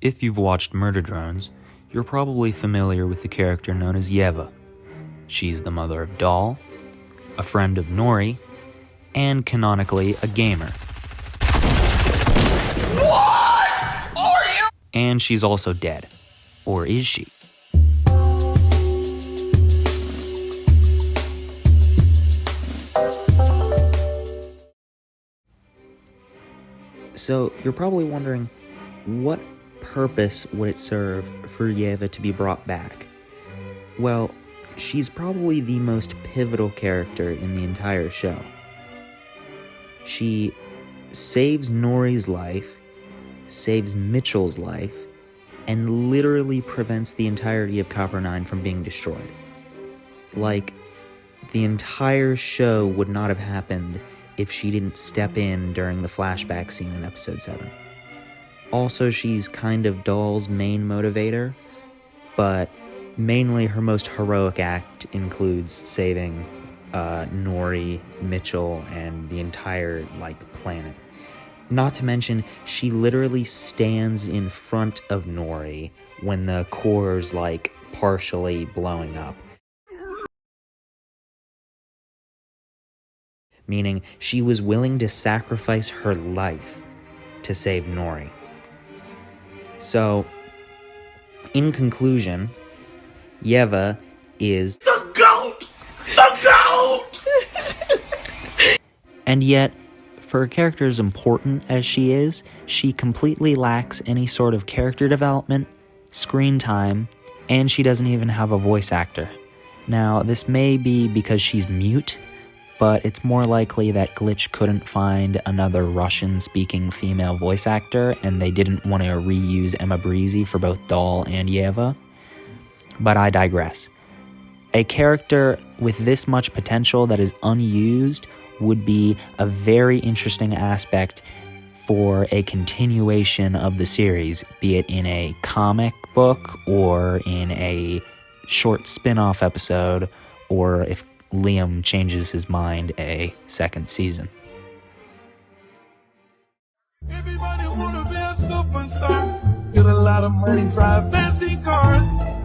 If you've watched Murder Drones, you're probably familiar with the character known as Yeva. She's the mother of Doll, a friend of Nori, and canonically a gamer. What are you? And she's also dead. Or is she? So, you're probably wondering, what purpose would it serve for Yeva to be brought back? Well, she's probably the most pivotal character in the entire show. She saves Nori's life, saves Mitchell's life, and literally prevents the entirety of Copper 9 from being destroyed. Like, the entire show would not have happened if she didn't step in during the flashback scene in episode 7. Also, she's kind of Doll's main motivator, but mainly her most heroic act includes saving Nori, Mitchell, and the entire, planet. Not to mention, she literally stands in front of Nori when the core's, partially blowing up. Meaning, she was willing to sacrifice her life to save Nori. So, in conclusion, Yeva is The GOAT! The GOAT! And yet, for a character as important as she is, she completely lacks any sort of character development, screen time, and she doesn't even have a voice actor. Now, this may be because she's mute, but it's more likely that Glitch couldn't find another Russian-speaking female voice actor, and they didn't want to reuse Emma Breezy for both Doll and Yeva. But I digress. A character with this much potential that is unused would be a very interesting aspect for a continuation of the series, be it in a comic book or in a short spin-off episode, or if Liam changes his mind, a second season. Everybody wanna be a superstar. Get a lot of money, drive fancy cars.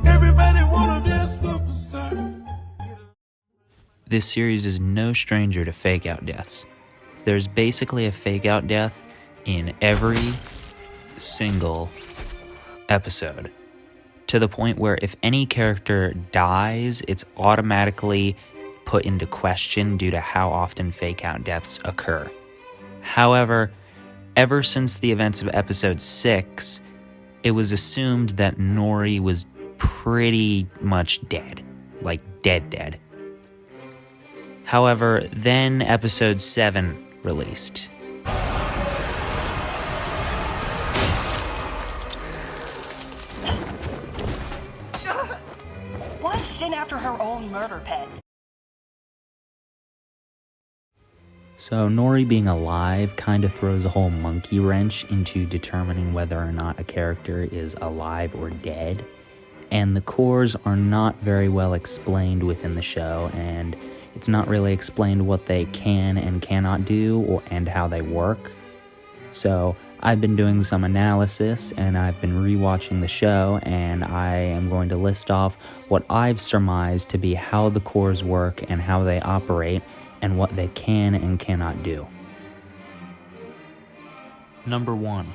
Everybody wanna be a superstar. This series is no stranger to fake-out deaths. There's basically a fake-out death in every single episode, to the point where if any character dies, it's automatically put into question due to how often fake-out deaths occur. However, ever since the events of episode 6, it was assumed that Nori was pretty much dead. Dead. However, then episode 7 released. What a sin after her own murder pen. So Nori being alive kind of throws a whole monkey wrench into determining whether or not a character is alive or dead. And the cores are not very well explained within the show, and it's not really explained what they can and cannot do and how they work. So I've been doing some analysis, and I've been rewatching the show, and I am going to list off what I've surmised to be how the cores work and how they operate, and what they can and cannot do. Number 1.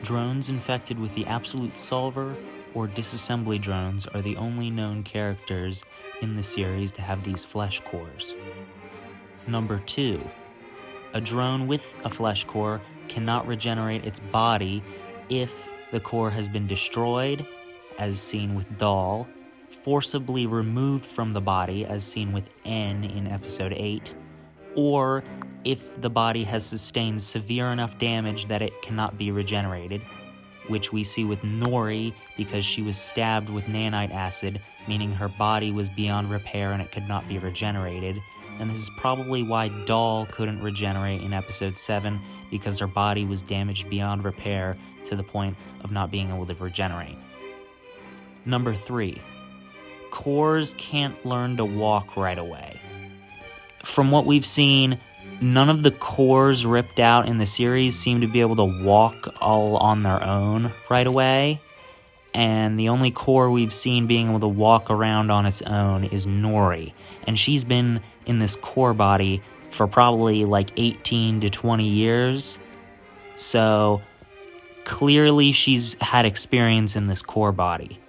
Drones infected with the Absolute Solver or disassembly drones are the only known characters in the series to have these flesh cores. Number 2. A drone with a flesh core cannot regenerate its body if the core has been destroyed, as seen with Doll, forcibly removed from the body, as seen with N in episode 8, or if the body has sustained severe enough damage that it cannot be regenerated, which we see with Nori because she was stabbed with nanite acid, meaning her body was beyond repair and it could not be regenerated, and this is probably why Doll couldn't regenerate in episode 7, because her body was damaged beyond repair to the point of not being able to regenerate. Number 3. Cores can't learn to walk right away. From what we've seen, none of the cores ripped out in the series seem to be able to walk all on their own right away. And the only core we've seen being able to walk around on its own is Nori. And she's been in this core body for probably like 18 to 20 years. So clearly she's had experience in this core body.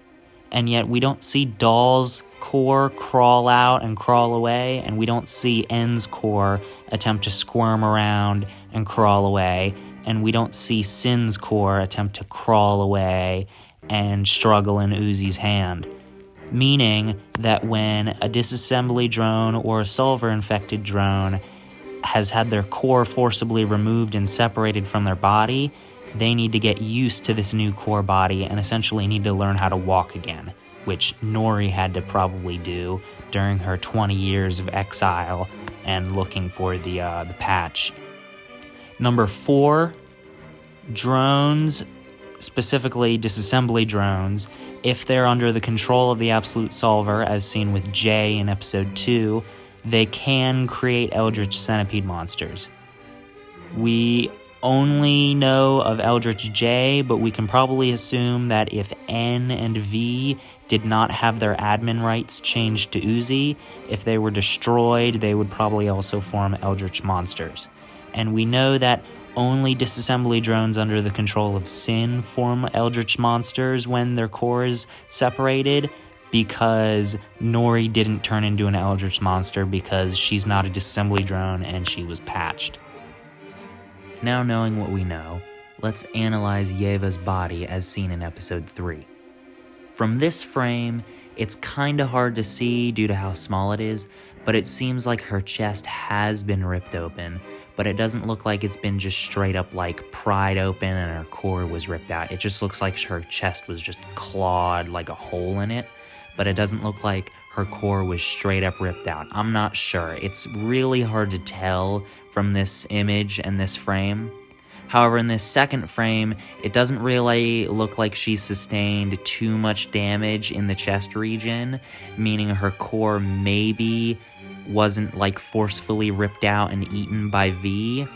And yet we don't see Doll's core crawl out and crawl away, and we don't see N's core attempt to squirm around and crawl away, and we don't see Sin's core attempt to crawl away and struggle in Uzi's hand. Meaning that when a disassembly drone or a solver-infected drone has had their core forcibly removed and separated from their body, they need to get used to this new core body and essentially need to learn how to walk again, which Nori had to probably do during her 20 years of exile and looking for the patch. Number 4, drones, specifically disassembly drones, if they're under the control of the Absolute Solver, as seen with Jay in Episode 2, they can create Eldritch Centipede monsters. We only know of Eldritch J, but we can probably assume that if N and V did not have their admin rights changed to Uzi, if they were destroyed, they would probably also form Eldritch monsters. And we know that only disassembly drones under the control of Sin form Eldritch monsters when their core is separated, because Nori didn't turn into an Eldritch monster because she's not a disassembly drone and she was patched. Now knowing what we know, let's analyze Yeva's body as seen in Episode 3. From this frame, it's kinda hard to see due to how small it is, but it seems like her chest has been ripped open, but it doesn't look like it's been just straight up like pried open and her core was ripped out. It just looks like her chest was just clawed like a hole in it, but it doesn't look like her core was straight up ripped out. I'm not sure. It's really hard to tell from this image and this frame. However, in this second frame, it doesn't really look like she sustained too much damage in the chest region, meaning her core maybe wasn't like forcefully ripped out and eaten by V,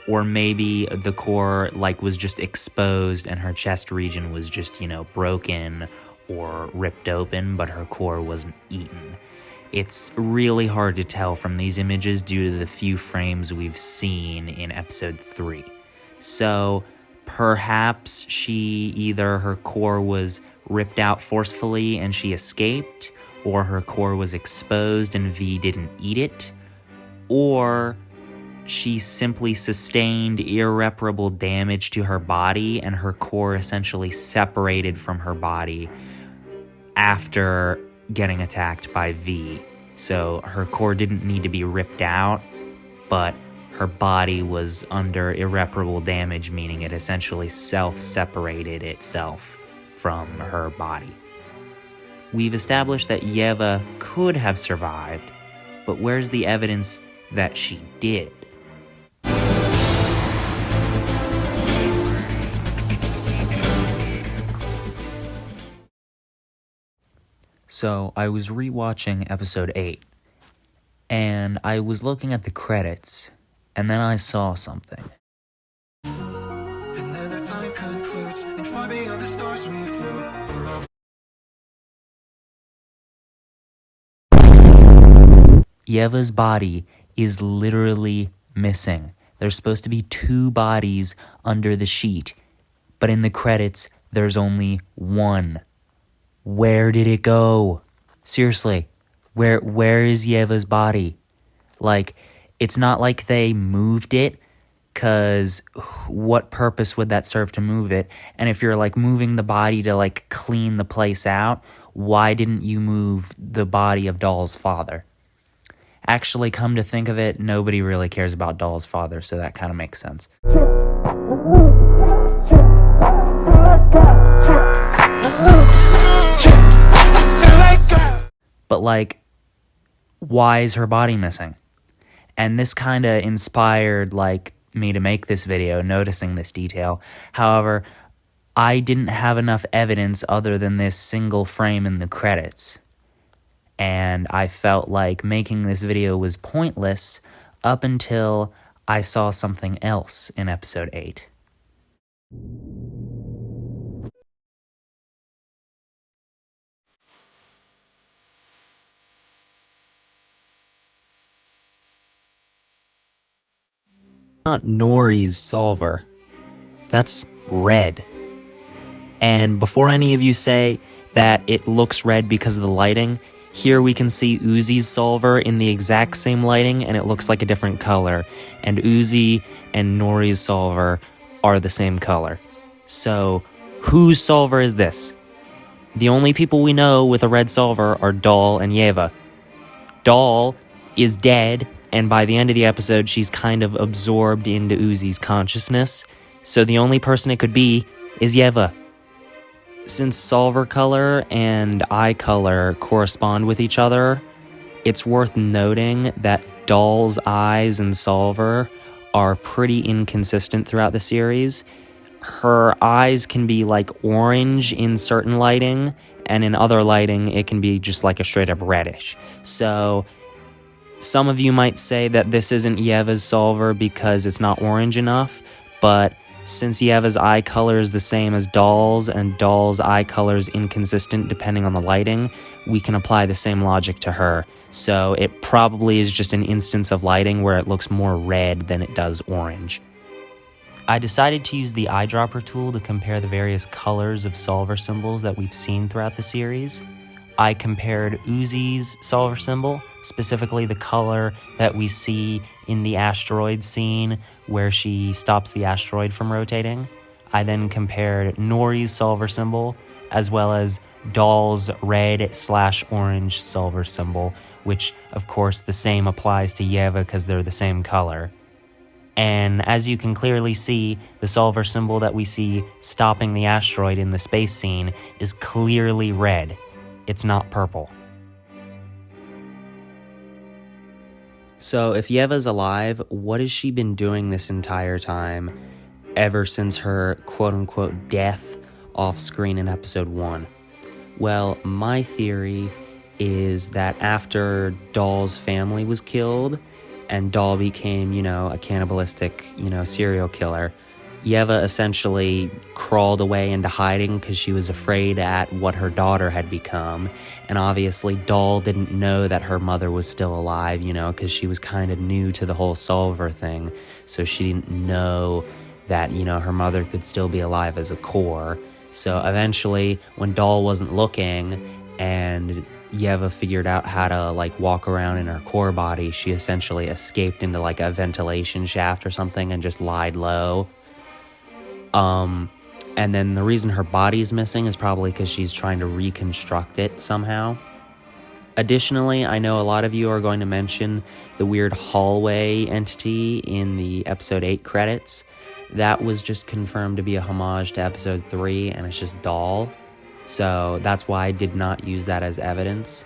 or maybe the core like was just exposed and her chest region was just, broken or ripped open, but her core wasn't eaten. It's really hard to tell from these images due to the few frames we've seen in Episode 3. So perhaps either her core was ripped out forcefully and she escaped, or her core was exposed and V didn't eat it, or she simply sustained irreparable damage to her body and her core essentially separated from her body after getting attacked by V. So her core didn't need to be ripped out, but her body was under irreparable damage, meaning it essentially self-separated itself from her body. We've established that Yeva could have survived, but where's the evidence that she did? So I was rewatching Episode 8, and I was looking at the credits, and then I saw something. And then our time concludes, and far beyond the stars we float for love. Yeva's body is literally missing. There's supposed to be 2 bodies under the sheet, but in the credits, there's only 1. Where did it go? Seriously, where is Yeva's body? Like, it's not like they moved it, because what purpose would that serve to move it? And if you're, like, moving the body to, like, clean the place out, why didn't you move the body of Doll's father? Actually, come to think of it, nobody really cares about Doll's father, so that kind of makes sense. But, like, why is her body missing? And this kind of inspired, like, me to make this video, noticing this detail. However, I didn't have enough evidence other than this single frame in the credits. And I felt like making this video was pointless up until I saw something else in episode 8. Not Nori's solver. That's red. And before any of you say that it looks red because of the lighting, here we can see Uzi's solver in the exact same lighting and it looks like a different color. And Uzi and Nori's solver are the same color. So, whose solver is this? The only people we know with a red solver are Doll and Yeva. Doll is dead, and by the end of the episode, she's kind of absorbed into Uzi's consciousness. So the only person it could be is Yeva. Since solver color and eye color correspond with each other, it's worth noting that Doll's eyes and solver are pretty inconsistent throughout the series. Her eyes can be like orange in certain lighting, and in other lighting, it can be just like a straight up reddish. So, some of you might say that this isn't Yeva's solver because it's not orange enough, but since Yeva's eye color is the same as Doll's, and Doll's eye color is inconsistent depending on the lighting, we can apply the same logic to her. So it probably is just an instance of lighting where it looks more red than it does orange. I decided to use the eyedropper tool to compare the various colors of solver symbols that we've seen throughout the series. I compared Uzi's solver symbol, specifically the color that we see in the asteroid scene where she stops the asteroid from rotating. I then compared Nori's solver symbol as well as Doll's red/orange solver symbol, which of course the same applies to Yeva because they're the same color. And as you can clearly see, the solver symbol that we see stopping the asteroid in the space scene is clearly red. It's not purple. So if Yeva's alive, what has she been doing this entire time, ever since her quote-unquote death off-screen in episode 1? Well, my theory is that after Doll's family was killed, and Doll became, a cannibalistic, serial killer, Yeva essentially crawled away into hiding because she was afraid at what her daughter had become. And obviously Doll didn't know that her mother was still alive, because she was kind of new to the whole solver thing. So she didn't know that, her mother could still be alive as a core. So eventually, when Doll wasn't looking and Yeva figured out how to walk around in her core body, she essentially escaped into a ventilation shaft or something and just lied low. And then the reason her body's missing is probably because she's trying to reconstruct it somehow. Additionally, I know a lot of you are going to mention the weird hallway entity in the episode 8 credits. That was just confirmed to be a homage to episode 3, and it's just Doll. So that's why I did not use that as evidence.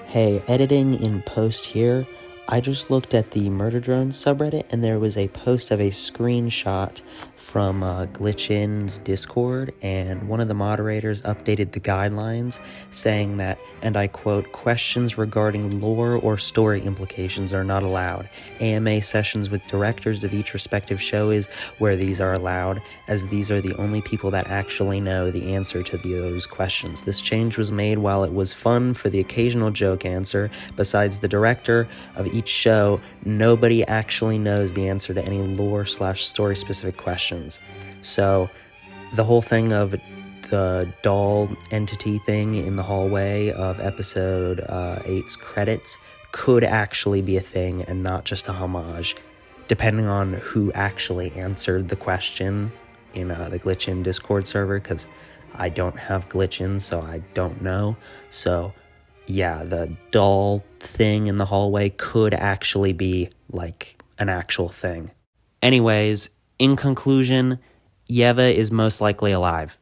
Hey, editing in post here. I just looked at the Murder Drones subreddit, and there was a post of a screenshot from Glitchin's Discord, and one of the moderators updated the guidelines saying that, and I quote, "questions regarding lore or story implications are not allowed. AMA sessions with directors of each respective show is where these are allowed, as these are the only people that actually know the answer to those questions. This change was made while it was fun for the occasional joke answer. Besides the director of each show, nobody actually knows the answer to any lore/story specific questions." So the whole thing of the doll entity thing in the hallway of episode 8's credits could actually be a thing and not just a homage, depending on who actually answered the question in the Glitchin Discord server, because I don't have Glitchin, so I don't know. So yeah, the doll thing in the hallway could actually be an actual thing. Anyways, in conclusion, Yeva is most likely alive.